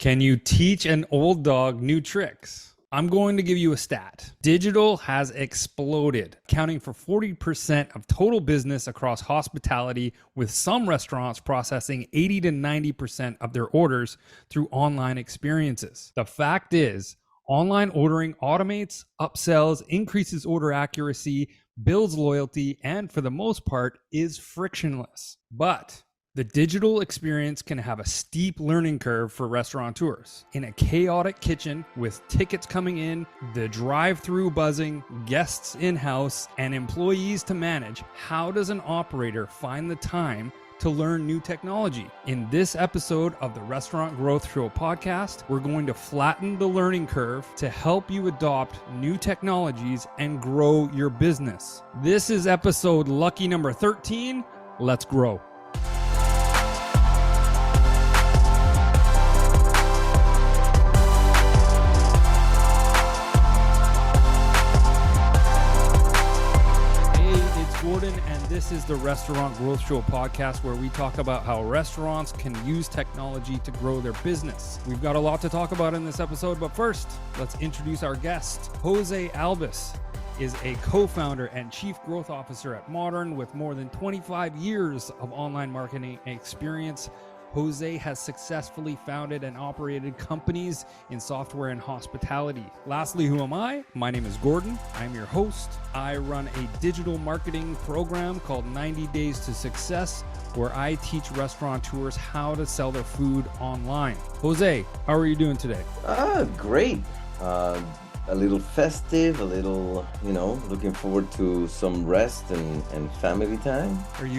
Can you teach an old dog new tricks? I'm going to give you a stat. Digital has exploded, accounting for 40% of total business across hospitality, with some restaurants processing 80 to 90% of their orders through online experiences. The fact is, online ordering automates, upsells, increases order accuracy, builds loyalty, and for the most part is frictionless. But the digital experience can have a steep learning curve for restaurateurs. In a chaotic kitchen with tickets coming in, the drive-through buzzing, guests in-house, and employees to manage, how does an operator find the time to learn new technology? In this episode of the Restaurant Growth Show podcast, we're going to flatten the learning curve to help you adopt new technologies and grow your business. This is episode lucky number 13. Let's grow. Gordon, and this is the Restaurant Growth Show podcast, where we talk about how restaurants can use technology to grow their business. We've got a lot to talk about in this episode, but first, let's introduce our guest. Jose Albis is a co-founder and chief growth officer at Modern with more than 25 years of online marketing experience. Jose has successfully founded and operated companies in software and hospitality. Lastly, who am I? My name is Gordon. I'm your host. I run a digital marketing program called 90 Days to Success, where I teach restaurateurs how to sell their food online. Jose, how are you doing today? Great. A little festive, a little, looking forward to some rest and family time.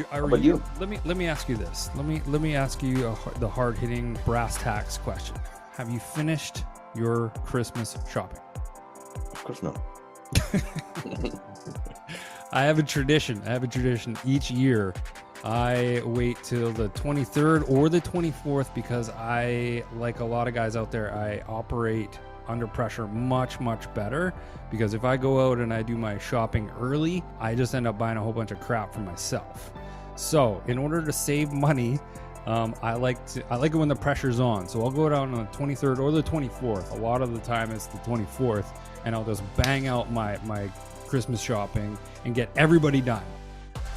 How about you? Let me ask you this. Let me ask you the hard-hitting brass tacks question. Have you finished your Christmas shopping? Of course not. I have a tradition. Each year. I wait till the 23rd or the 24th because I, like a lot of guys out there, I operate under pressure much better, because if I go out and I do my shopping early, I just end up buying a whole bunch of crap for myself. So in order to save money, I like it when the pressure's on. So I'll go down on the 23rd or the 24th. A lot of the time it's the 24th, and I'll just bang out my Christmas shopping and get everybody done.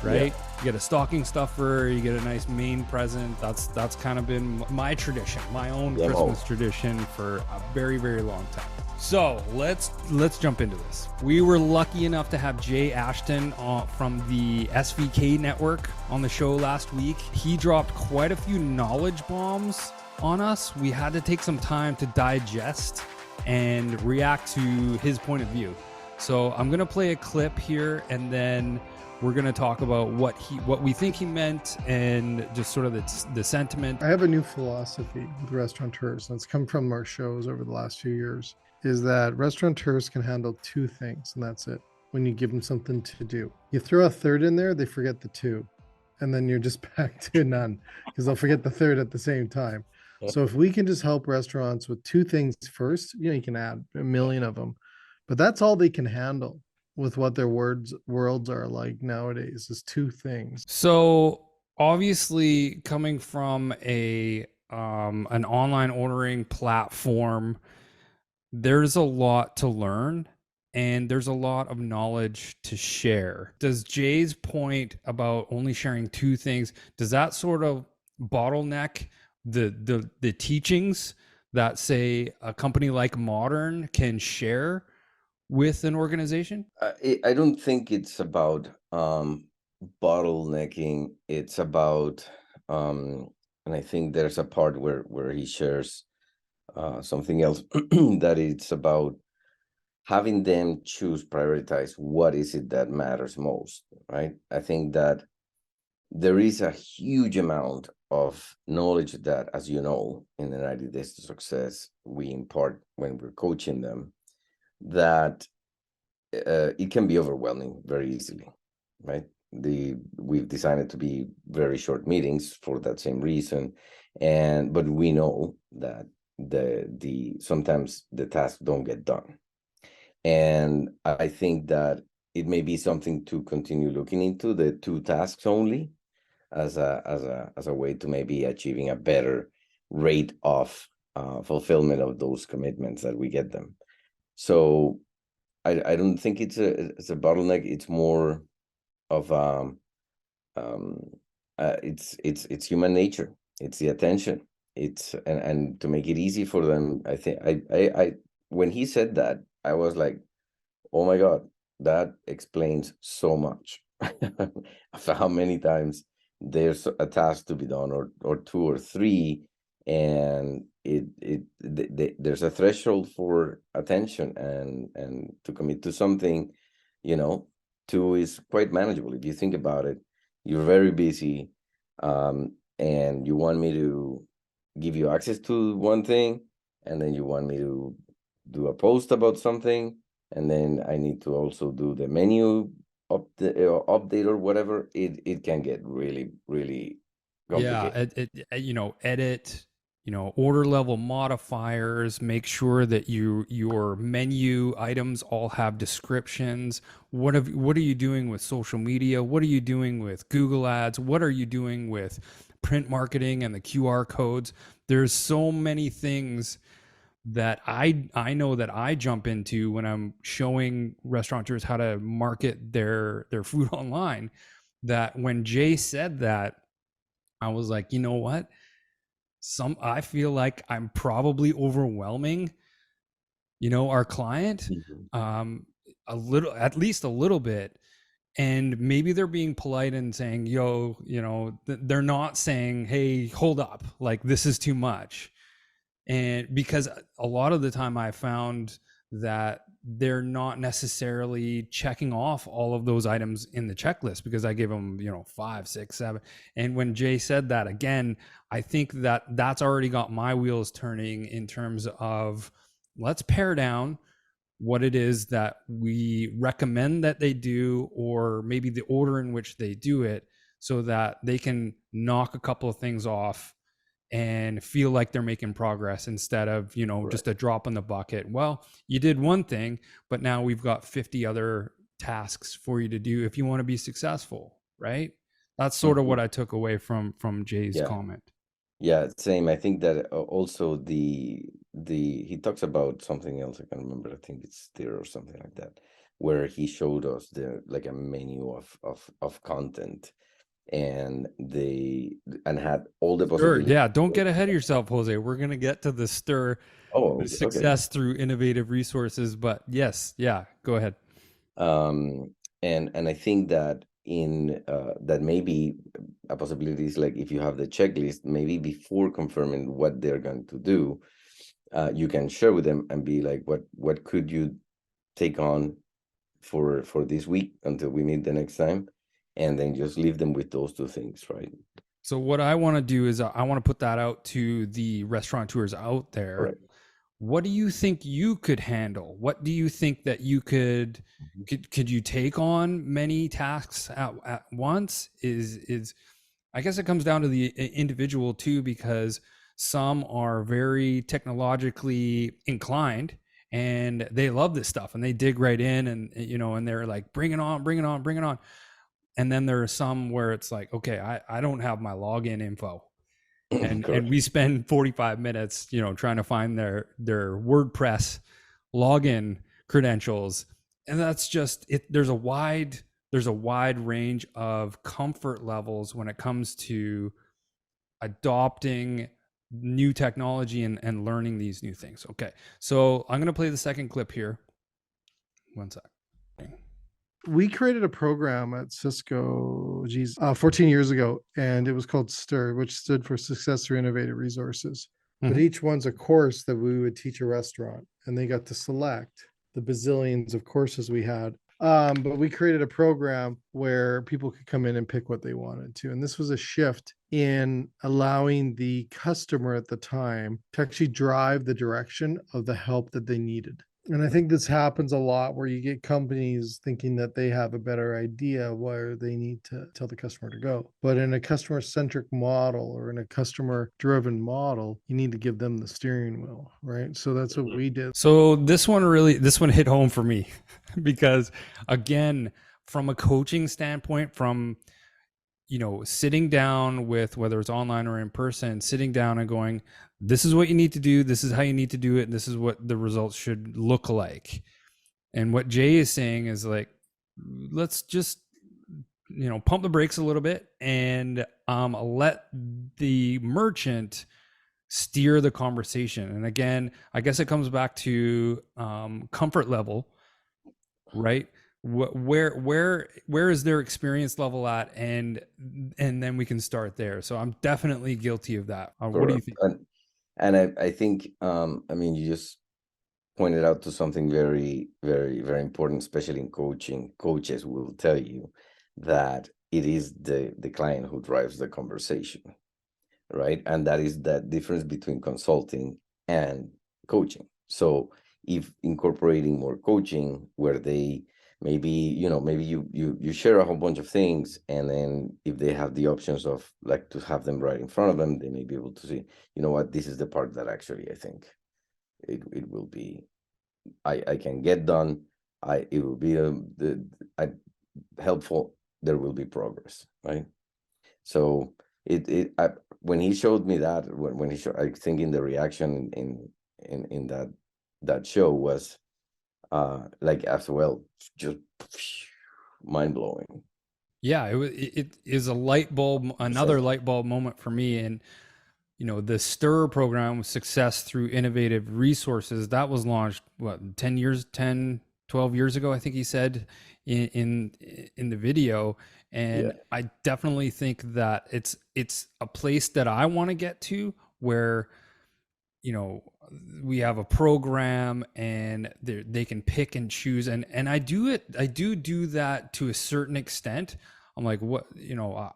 Right? Yeah. You get a stocking stuffer, you get a nice main present. That's kind of been my tradition, my own Christmas tradition for a very long time. So let's jump into this. We were lucky enough to have Jay Ashton from the SVK network on the show last week. He dropped quite a few knowledge bombs on us. We had to take some time to digest and react to his point of view. So I'm going to play a clip here, and then we're going to talk about what we think he meant and just sort of the sentiment. I have a new philosophy with restaurateurs, and it's come from our shows over the last few years, is that restaurateurs can handle two things, and that's it. When you give them something to do, you throw a third in there, they forget the two, and then you're just back to none because they'll forget the third at the same time. So if we can just help restaurants with two things first, you can add a million of them, but that's all they can handle with what their worlds are like nowadays, is two things. So obviously, coming from an online ordering platform, there's a lot to learn and there's a lot of knowledge to share. Does Jay's point about only sharing two things, does that sort of bottleneck the teachings that, say, a company like Modern can share with an organization? I don't think it's about bottlenecking. It's about, and I think there's a part where he shares something else, that it's about having them prioritize what is it that matters most, right? I think that there is a huge amount of knowledge that, as you know, in the 90 Days to Success, we impart when we're coaching them, that it can be overwhelming very easily, right? We've designed it to be very short meetings for that same reason, but we know that sometimes the tasks don't get done, and I think that it may be something to continue looking into, the two tasks only, as a way to maybe achieving a better rate of fulfillment of those commitments that we get them. So I don't think it's a bottleneck. It's more of it's human nature. It's the attention. It's and to make it easy for them. I think I when he said that, I was like, oh my God, that explains so much. Of how many times there's a task to be done, or two or three, and there's a threshold for attention and to commit to something, two is quite manageable. If you think about it, you're very busy, and you want me to give you access to one thing, and then you want me to do a post about something, and then I need to also do the menu update or whatever. It can get really, really complicated. Edit, order level modifiers, make sure that your menu items all have descriptions. What are you doing with social media? What are you doing with Google Ads? What are you doing with print marketing and the QR codes? There's so many things that I know that I jump into when I'm showing restaurateurs how to market their food online, that when Jay said that, I was like, you know what? I feel like I'm probably overwhelming, our client, a little, at least a little bit. And maybe they're being polite and saying, yo, they're not saying, hey, hold up, like this is too much. And because a lot of the time I found that they're not necessarily checking off all of those items in the checklist, because I give them, 5, 6, 7. And when Jay said that again, I think that that's already got my wheels turning in terms of, let's pare down what it is that we recommend that they do, or maybe the order in which they do it, so that they can knock a couple of things off and feel like they're making progress, instead of, Right. just a drop in the bucket. Well, you did one thing, but now we've got 50 other tasks for you to do if you want to be successful, right? That's sort of what I took away from Jay's comment. Yeah, same. I think that also he talks about something else. I can't remember. I think it's there or something like that, where he showed us like a menu of content, and had all the Stir, possibilities. yeah, don't get ahead of yourself, Jose. We're gonna get to the stir Okay. success through innovative resources, but yes, yeah, go ahead. And I think that that maybe a possibility is, like, if you have the checklist, maybe before confirming what they're going to do, you can share with them and be like, what could you take on for this week until we meet the next time, and then just leave them with those two things, right? So what I want to do is I want to put that out to the restaurateurs out there. Right. What do you think you could handle? What do you think that you could you take on many tasks at once? Is I guess it comes down to the individual too, because some are very technologically inclined and they love this stuff and they dig right in, and and they're like, bring it on, bring it on, bring it on. And then there are some where it's like, okay, I don't have my login info. And we spend 45 minutes, trying to find their WordPress login credentials. And that's just it. There's a wide range of comfort levels when it comes to adopting new technology and learning these new things. Okay. So I'm going to play the second clip here. One sec. We created a program at Cisco, 14 years ago, and it was called STIR, which stood for Success Through Innovative Resources. But each one's a course that we would teach a restaurant, and they got to select the bazillions of courses we had. But we created a program where people could come in and pick what they wanted to. And this was a shift in allowing the customer at the time to actually drive the direction of the help that they needed. And I think this happens a lot, where you get companies thinking that they have a better idea where they need to tell the customer to go. But in a customer centric model, or in a customer driven model, you need to give them the steering wheel, right? So that's what we did. So this one hit home for me because, again, from a coaching standpoint, from sitting down with, whether it's online or in person, sitting down and going, this is what you need to do, this is how you need to do it, and this is what the results should look like. And what Jay is saying is like, let's just pump the brakes a little bit and let the merchant steer the conversation. And again, I guess it comes back to comfort level, right? Where is their experience level at, and then we can start there. So I'm definitely guilty of that. What do you think? And I think I mean, you just pointed out to something very, very, very important, especially in coaching. Coaches will tell you that it is the client who drives the conversation, right? And that is that difference between consulting and coaching. So if incorporating more coaching where they maybe you share a whole bunch of things, and then if they have the options of like to have them right in front of them, they may be able to see, you know what, this is the part that actually I think it will be I can get done. It will be helpful. There will be progress, right? So when he showed me that, when he showed, I think in the reaction in that show was like as well, just mind blowing. Yeah, it is a light bulb, another light bulb moment for me. And the STIR program, Success Through Innovative Resources, that was launched 12 years ago, I think he said in the video. And Yeah. I definitely think that it's a place that I want to get to, where we have a program and they can pick and choose, and I do that to a certain extent. I'm like, what,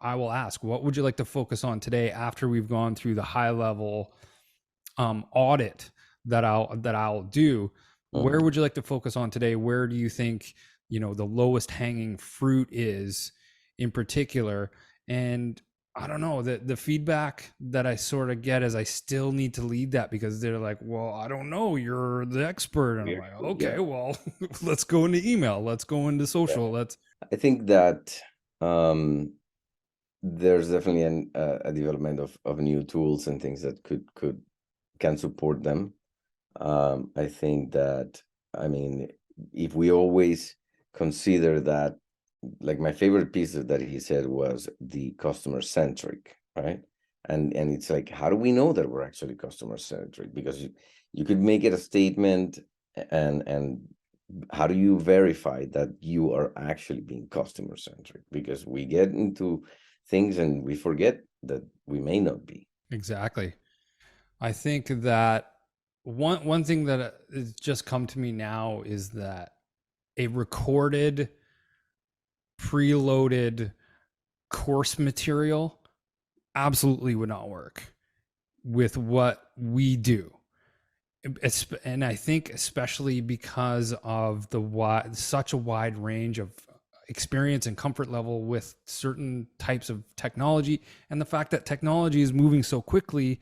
I will ask, what would you like to focus on today after we've gone through the high level audit that I'll do? Where would you like to focus on today? Where do you think, the lowest hanging fruit is in particular? And I don't know, the feedback that I sort of get is I still need to lead that, because they're like, well, I don't know, you're the expert. And I'm like, okay, well, let's go into email. Let's go into social. I think that there's definitely a development of new tools and things that can support them. I think that, I mean, if we always consider that, like my favorite piece that he said was the customer centric, right? And it's like, how do we know that we're actually customer centric? Because you could make it a statement, and how do you verify that you are actually being customer centric? Because we get into things and we forget that we may not be. Exactly. I think that one thing that has just come to me now is that a recorded, preloaded course material absolutely would not work with what we do. And I think especially because of such a wide range of experience and comfort level with certain types of technology, and the fact that technology is moving so quickly.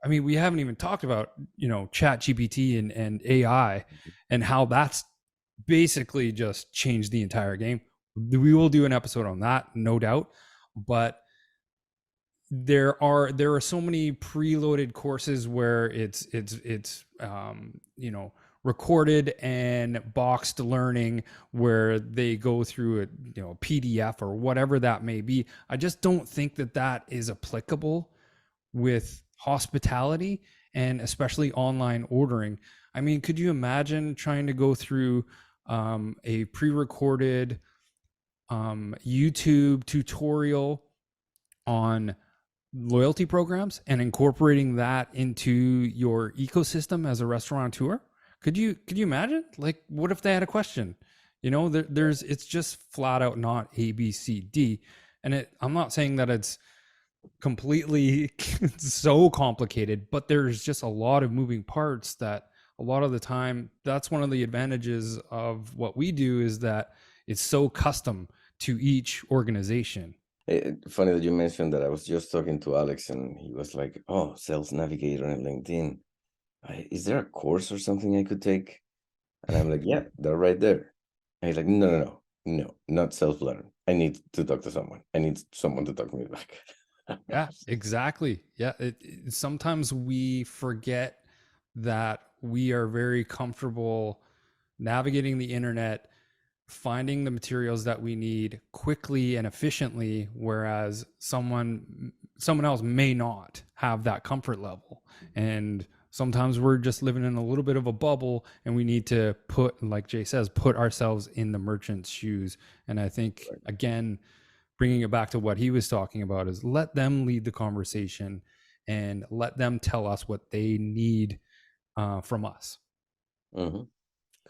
I mean, we haven't even talked about, chat GPT and AI and how that's basically just changed the entire game. We will do an episode on that, no doubt. But there are so many preloaded courses where it's recorded and boxed learning, where they go through a PDF or whatever that may be. I just don't think that is applicable with hospitality, and especially online ordering. I mean, could you imagine trying to go through a pre-recorded YouTube tutorial on loyalty programs and incorporating that into your ecosystem as a restaurateur? Could you imagine? Like, what if they had a question? It's just flat out not A, B, C, D. And I'm not saying that it's completely so complicated, but there's just a lot of moving parts that a lot of the time, that's one of the advantages of what we do, is that it's so custom to each organization. Funny that you mentioned that. I was just talking to Alex and he was like, oh, Sales Navigator and LinkedIn. Is there a course or something I could take? And I'm like, yeah, they're right there. And he's like, no. No, not self-learn. I need to talk to someone. I need someone to talk to me back. Yeah, exactly. Yeah. Sometimes we forget that we are very comfortable navigating the internet, finding the materials that we need quickly and efficiently, whereas someone else may not have that comfort level. And sometimes we're just living in a little bit of a bubble, and we need to put, like Jay says, put ourselves in the merchant's shoes. And I think, again, bringing it back to what he was talking about, is let them lead the conversation and let them tell us what they need from us. Mm-hmm.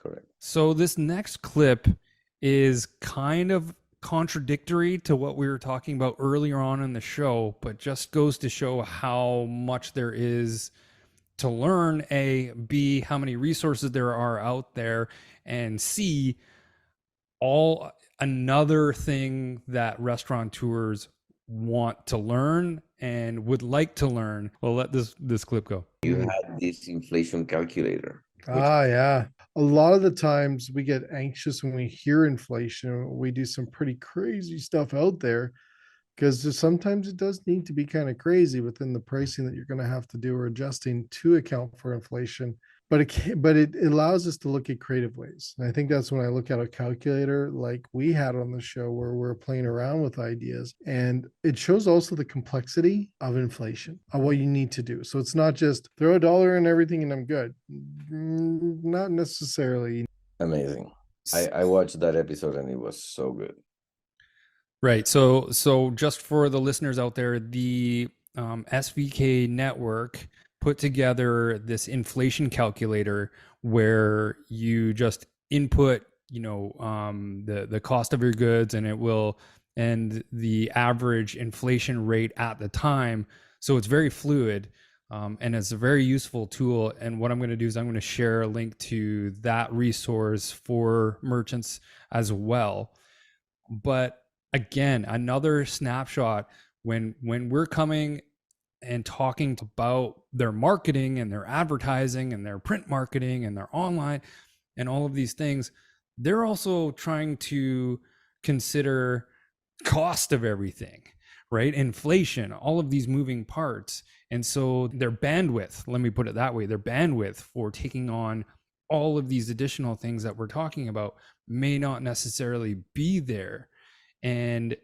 Correct. So this next clip is kind of contradictory to what we were talking about earlier on in the show, but just goes to show how much there is to learn, A, B, how many resources there are out there, and C, all another thing that restaurateurs want to learn and would like to learn. Well, let this clip go. You had this inflation calculator. Yeah. A lot of the times we get anxious when we hear inflation. We do some pretty crazy stuff out there because sometimes it does need to be kind of crazy within the pricing that you're going to have to do or adjusting to account for inflation. But it allows us to look at creative ways. And I think that's when I look at a calculator like we had on the show where we're playing around with ideas. And it shows also the complexity of inflation, of what you need to do. So it's not just throw a dollar in everything and I'm good. Not necessarily. Amazing. I watched that episode and it was so good. Right. So just for the listeners out there, the SVK network put together this inflation calculator where you just input, the cost of your goods, and it will, and the average inflation rate at the time. So it's very fluid, and it's a very useful tool. And what I'm going to do is I'm going to share a link to that resource for merchants as well. But again, another snapshot when we're coming and talking about their marketing and their advertising and their print marketing and their online and all of these things, they're also trying to consider cost of everything, right? Inflation, all of these moving parts. And so their bandwidth, let me put it that way, their bandwidth for taking on all of these additional things that we're talking about may not necessarily be there. And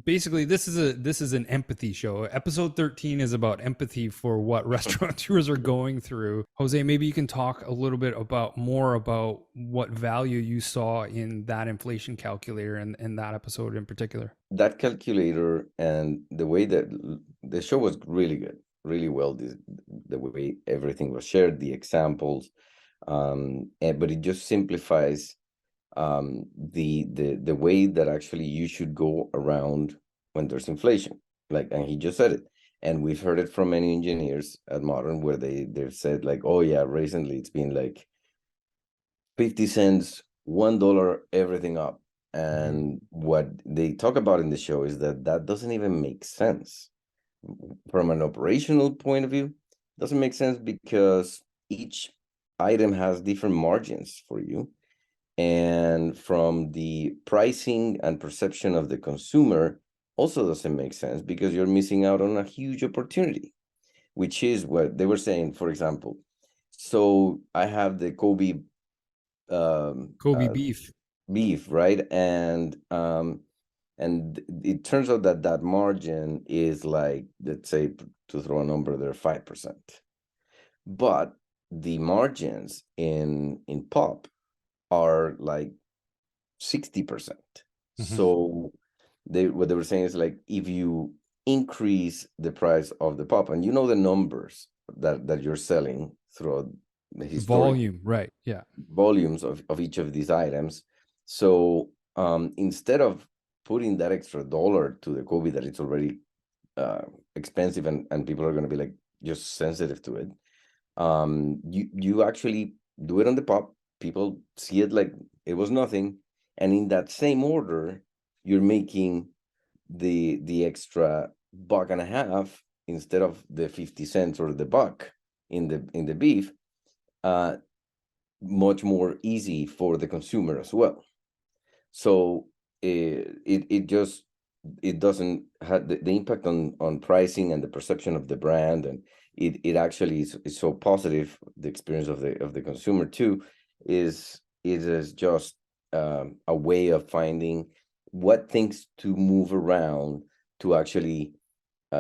basically this is an empathy show. Episode 13 is about empathy for what restaurateurs are going through. Jose, maybe you can talk a little bit more about what value you saw in that inflation calculator and that episode in particular. That calculator and the way that the show was really good, really well, the way everything was shared, the examples, but it just simplifies the way that actually you should go around when there's inflation. And he just said it, and we've heard it from many engineers at Modern where they've said like, oh yeah, recently it's been like 50 cents, $1, everything up. And what they talk about in the show is that doesn't even make sense from an operational point of view. It doesn't make sense because each item has different margins for you. And from the pricing and perception of the consumer also doesn't make sense because you're missing out on a huge opportunity, which is what they were saying. For example, so I have the Kobe beef, right? And it turns out that margin is like, let's say, to throw a number there, 5%. But the margins in pop are like 60%. So what they were saying is like, if you increase the price of the pop, and the numbers that you're selling throughout the volume, right? Yeah, volumes of each of these items. So instead of putting that extra dollar to the Kobe that it's already expensive and people are going to be like just sensitive to it, you actually do it on the pop. People see it like it was nothing, and in that same order you're making the extra $1.50 instead of the 50 cents or the buck in the beef, much more easy for the consumer as well. So it just it doesn't have the impact on pricing and the perception of the brand, and it actually is so positive. The experience of the consumer too is it is just a way of finding what things to move around to actually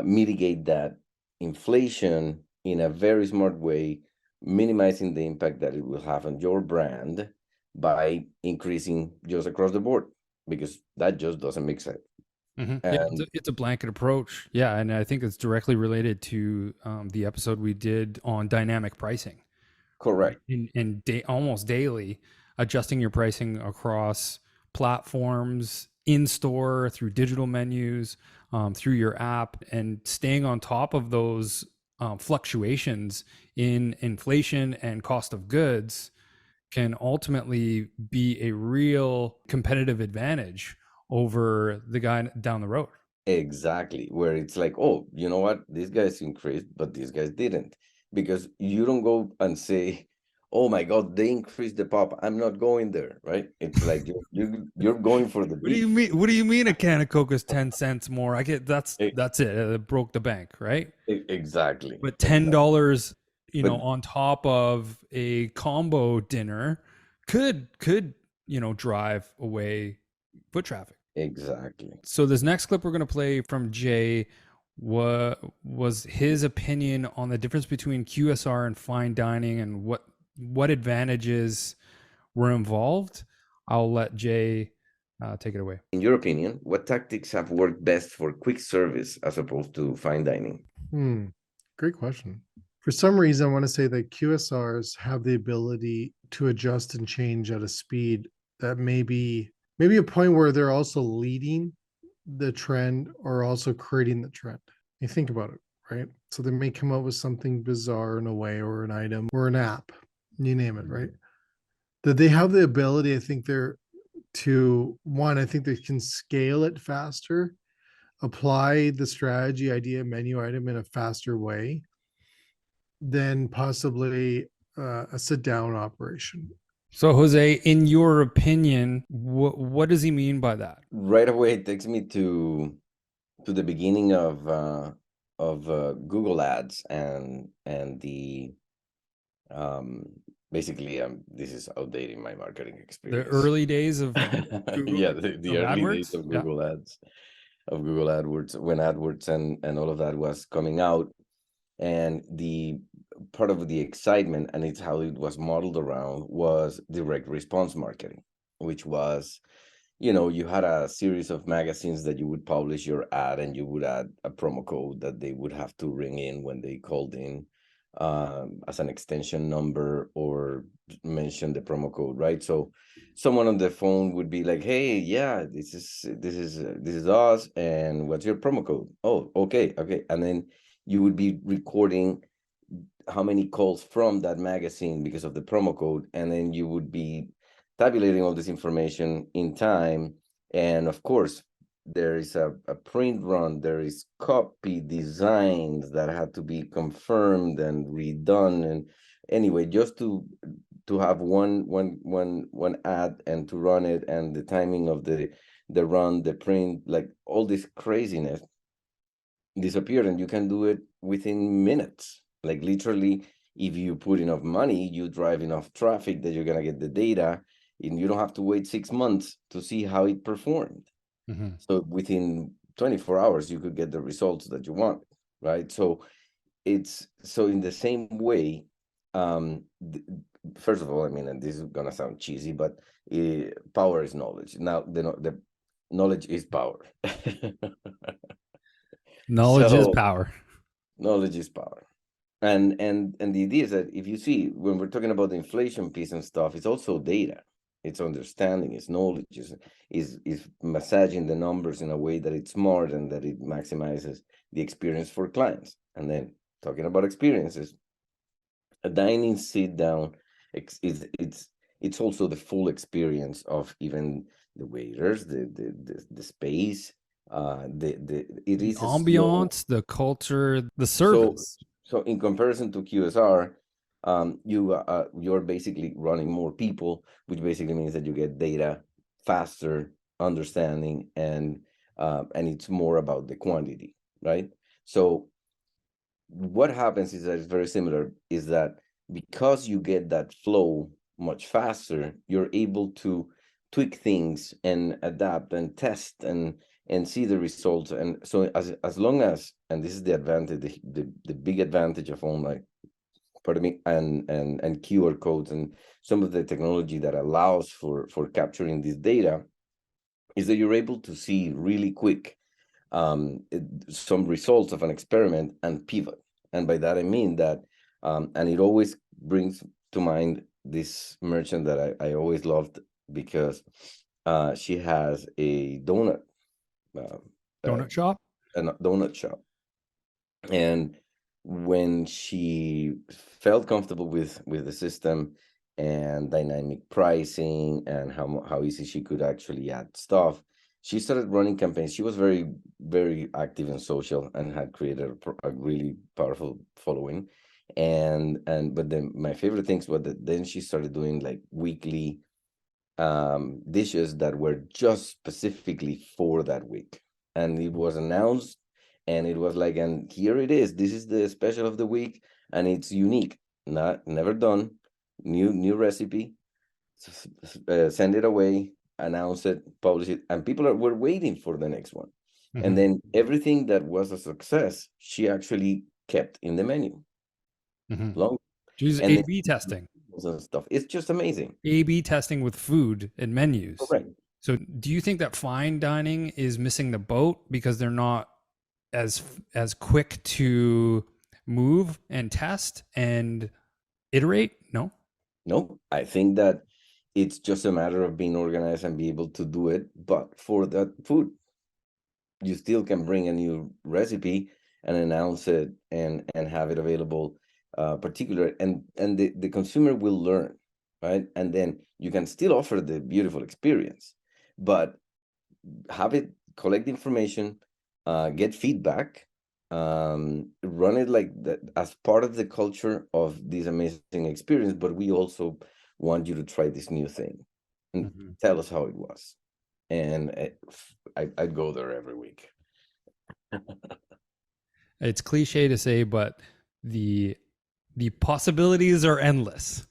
mitigate that inflation in a very smart way, minimizing the impact that it will have on your brand by increasing just across the board, because that just doesn't make sense. Yeah, And it's a blanket approach. Yeah, and I think it's directly related to the episode we did on dynamic pricing. correct. Almost daily, adjusting your pricing across platforms, in store, through digital menus, through your app, and staying on top of those fluctuations in inflation and cost of goods can ultimately be a real competitive advantage over the guy down the road. Exactly, where it's like, oh, you know what, these guys increased but these guys didn't, because you don't go and say, oh my god, they increased the pop, I'm not going there, right? It's like you're going for the What do you beef. mean? What do you mean a can of Coke is 10 cents more? I get that's E- that's it. It broke the bank, right? exactly, But exactly. $10, But on top of a combo dinner could drive away foot traffic. exactly. So this next clip we're going to play from Jay was his opinion on the difference between QSR and fine dining and what advantages were involved. I'll let Jay take it away. In your opinion, what tactics have worked best for quick service as opposed to fine dining? Great question. For some reason, I want to say that QSRs have the ability to adjust and change at a speed that maybe a point where they're also leading the trend or also creating the trend. You think about it, right? So they may come up with something bizarre in a way, or an item or an app, you name it, right? That they have the ability, I think I think they can scale it faster, apply the strategy, idea, menu item in a faster way than possibly a sit down operation. So Jose, in your opinion, what does he mean by that? Right away, it takes me to the beginning of Google Ads and the um basically this is outdating my marketing The experience. early days of Google Yeah, the of early days AdWords? of Yeah. Google Ads, of Google AdWords, when AdWords and all of that was coming out, and the part of the excitement, and it's how it was modeled around, was direct response marketing, which was, you had a series of magazines that you would publish your ad, and you would add a promo code that they would have to ring in when they called in, as an extension number, or mention the promo code, right? So someone on the phone would be like, hey, yeah, this is us, and what's your promo code? Oh, okay. And then you would be recording how many calls from that magazine because of the promo code, and then you would be tabulating all this information in time. And of course, there is a print run, there is copy designs that had to be confirmed and redone, and anyway, just to have one ad and to run it, and the timing of the run, the print, like all this craziness disappeared, and you can do it within minutes. Like literally, if you put enough money, you drive enough traffic that you're gonna get the data, and you don't have to wait 6 months to see how it performed. Mm-hmm. So within 24 hours, you could get the results that you want, right? So it's so in the same way. First of all, I mean, and this is gonna sound cheesy, but power is knowledge. Now, the knowledge is power. Knowledge is So power. knowledge is power. And the idea is that, if you see, when we're talking about the inflation piece and stuff, it's also data, it's understanding, it's knowledge, is massaging the numbers in a way that it's smart and that it maximizes the experience for clients. And then, talking about experiences, a dining sit down, it's also the full experience of even the waiters, the space, it The is a slow. ambiance, the culture, the So, service. so in comparison to QSR, you're basically running more people, which basically means that you get data faster understanding, and it's more about the quantity, right? So what happens is that it's very similar, is that because you get that flow much faster, you're able to tweak things and adapt and test and see the results. And so as long as, and this is the advantage, the big advantage of online, pardon me, and QR codes and some of the technology that allows for capturing this data, is that you're able to see really quick some results of an experiment and pivot. And by that I mean that, and it always brings to mind this merchant that I always loved, because she has a donut shop. a donut shop. And when she felt comfortable with the system and dynamic pricing and how easy she could actually add stuff, she started running campaigns. She was very, very active in social and had created a really powerful following. But then my favorite things were that then she started doing like weekly dishes that were just specifically for that week, and it was announced, and it was like, and here it is, this is the special of the week, and it's unique, never done, new recipe, send it away, announce it, publish it, and people were waiting for the next one. Mm-hmm. And then everything that was a success, she actually kept in the menu. Mm-hmm. She's A/B testing and stuff. It's just amazing. A/B testing with food and menus. Correct. So do you think that fine dining is missing the boat because they're not as quick to move and test and iterate? No, I think that it's just a matter of being organized and be able to do it. But for that food, you still can bring a new recipe and announce it and have it available, particular, and the consumer will learn, right? And then you can still offer the beautiful experience, but have it, collect information, get feedback, run it like that as part of the culture of this amazing experience. But we also want you to try this new thing and tell us how it was. And I'd go there every week. It's cliche to say, but the possibilities are endless.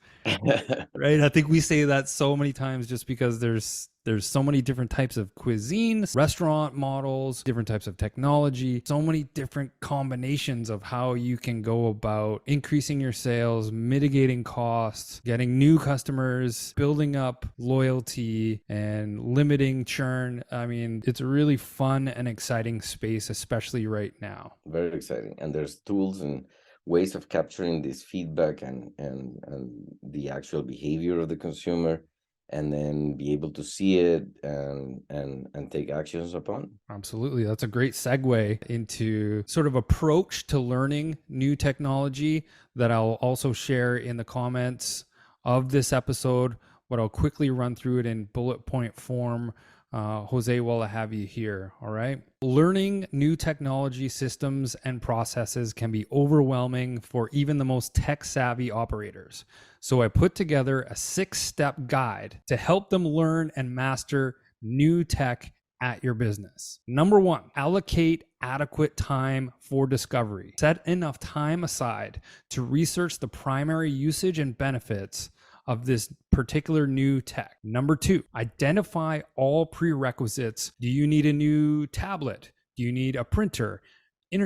Right? I think we say that so many times just because there's so many different types of cuisines, restaurant models, different types of technology, so many different combinations of how you can go about increasing your sales, mitigating costs, getting new customers, building up loyalty, and limiting churn. I mean, it's a really fun and exciting space, especially right now. Very exciting. And there's tools and ways of capturing this feedback and the actual behavior of the consumer, and then be able to see it and take actions upon. Absolutely. That's a great segue into sort of approach to learning new technology that I'll also share in the comments of this episode, but I'll quickly run through it in bullet point form. Jose, while I have you here, all right? Learning new technology systems and processes can be overwhelming for even the most tech-savvy operators. So I put together a 6-step guide to help them learn and master new tech at your business. Number 1, allocate adequate time for discovery. Set enough time aside to research the primary usage and benefits of this particular new tech. Number 2, identify all prerequisites. Do you need a new tablet? Do you need a printer?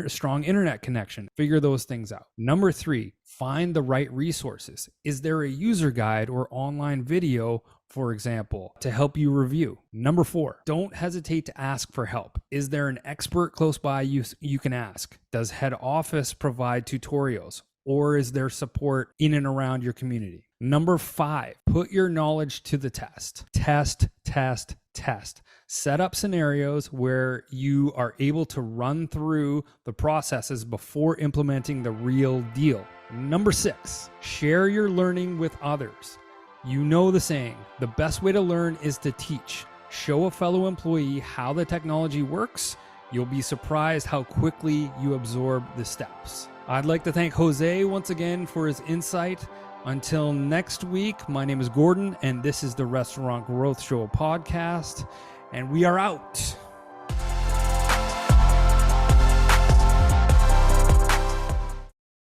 Strong internet connection? Figure those things out. Number 3, find the right resources. Is there a user guide or online video, for example, to help you review? Number 4, don't hesitate to ask for help. Is there an expert close by you can ask? Does head office provide tutorials? Or is there support in and around your community? Number 5, put your knowledge to the test. Test. Set up scenarios where you are able to run through the processes before implementing the real deal. Number 6, share your learning with others. You know the saying, the best way to learn is to teach. Show a fellow employee how the technology works. You'll be surprised how quickly you absorb the steps. I'd like to thank Jose once again for his insight Until next week, my name is Gordon, and this is the Restaurant Growth Show podcast, and we are out.